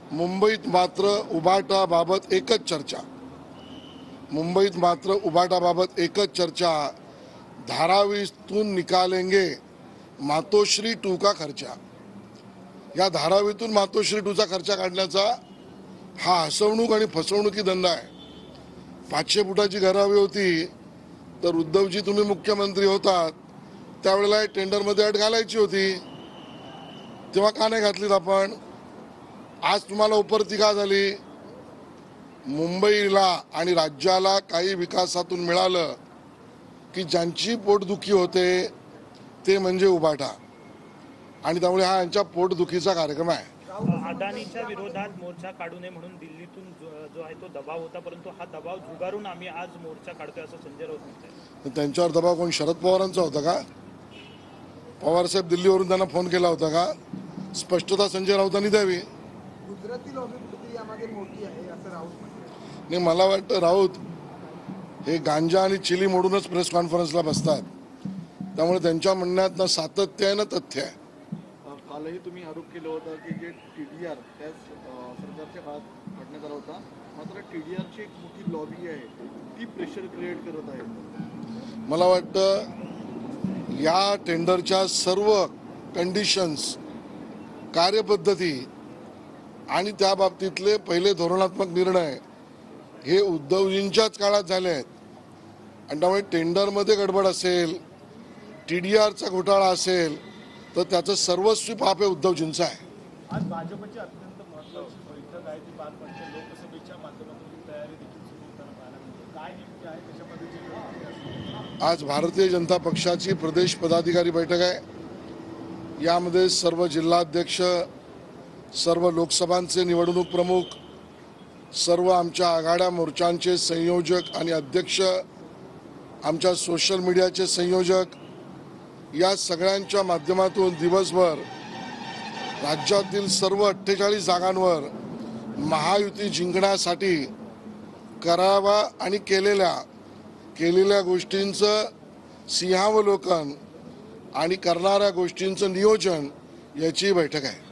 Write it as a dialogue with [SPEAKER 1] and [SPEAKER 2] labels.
[SPEAKER 1] मुंबईत मात्र उबाटाबाबत एकच चर्चा, मुंबईत मात्र उबाटाबाबत एकच चर्चा, धारावीतून निकालेंगे मातोश्री 2 का खर्चा। या धारावीतून मातोश्री 2 चा खर्चा काढण्याचा हा हसवणूक आणि फसवणुकी धंदा आहे। 500 फुटाची घरावी होती तर उद्धवजी तुम्ही मुख्यमंत्री होतात त्यावेळेला टेंडरमध्ये अट घालायची होती, तेव्हा का नाही घातलीत आपण? आज तुम्हाला उपरती का झाली? मुंबईला आणि राज्याला काही विकासातून मिळालं की ज्यांची पोटदुखी होते ते म्हणजे उबाटा, आणि त्यामुळे हा यांच्या पोटदुखीचा कार्यक्रम आहे।
[SPEAKER 2] अदानीच्या विरोधात मोर्चा काढू नये म्हणून दिल्लीतून जो आहे तो दबाव होता, परंतु हा दबाव झुगारून आम्ही आज मोर्चा काढतोय असं संजय राऊत म्हणतात।
[SPEAKER 1] त्यांच्यावर दबाव कोण शरद पवारांचा होता का? पवारसाहेब दिल्लीवरून त्यांना फोन केला होता का? स्पष्टता संजय राऊतांनी द्यावी।
[SPEAKER 3] गुजराती लॉबी कुठेतरी यामध्ये मोठी आहे असं राऊत म्हणतात।
[SPEAKER 1] नाही, मला वाटतं राऊत हे गांजा आणि चिली मोडूनच प्रेस कॉन्फरन्सला बसतात, त्यामुळे त्यांच्या म्हणण्यात ना सातत्य आहे ना तथ्य आहे।
[SPEAKER 4] कालही तुम्ही आरोप केला होता की जे TDR त्या सरकारच्या काळात काढण्यात आला होता, मात्र TDRची एक मोठी लॉबी आहे ती प्रेशर क्रिएट करत आहे।
[SPEAKER 1] मला वाटतं या टेंडरच्या सर्व कंडिशन्स, कार्यपद्धती आणि त्या बाबतीतले पहिले धोरणात्मक निर्णय हे उद्धवजींच्याच काळात झाले आहेत, आणि त्यामुळे टेंडरमध्ये गडबड असेल, TDRचा घोटाळा असेल तर त्याचं सर्वस्वी पाप हे उद्धवजींचं आहे।
[SPEAKER 5] आज भाजपची अत्यंत महत्त्वाची बैठक आहे, ती पार पडते। लोकसभेच्या माध्यमातून तयारी देखील सुरू होताना पाहायला मिळते। काय नेमकी आहे, कशा पद्धतीची?
[SPEAKER 1] आज भारतीय जनता पक्षाची प्रदेश पदाधिकारी बैठक आहे। यामध्ये सर्व जिल्हाध्यक्ष, सर्व लोकसभांचे निवडणूक प्रमुख, सर्व आमच्या आघाड्या मोर्चांचे संयोजक आणि अध्यक्ष, आमच्या सोशल मीडियाचे संयोजक, या सगळ्यांच्या माध्यमातून दिवसभर राज्यातील सर्व 48 जागांवर महायुती जिंकण्यासाठी करावा आणि केलेल्या गोष्टींचं सिंहावलोकन आणि करणाऱ्या गोष्टींचं नियोजन याची बैठक आहे।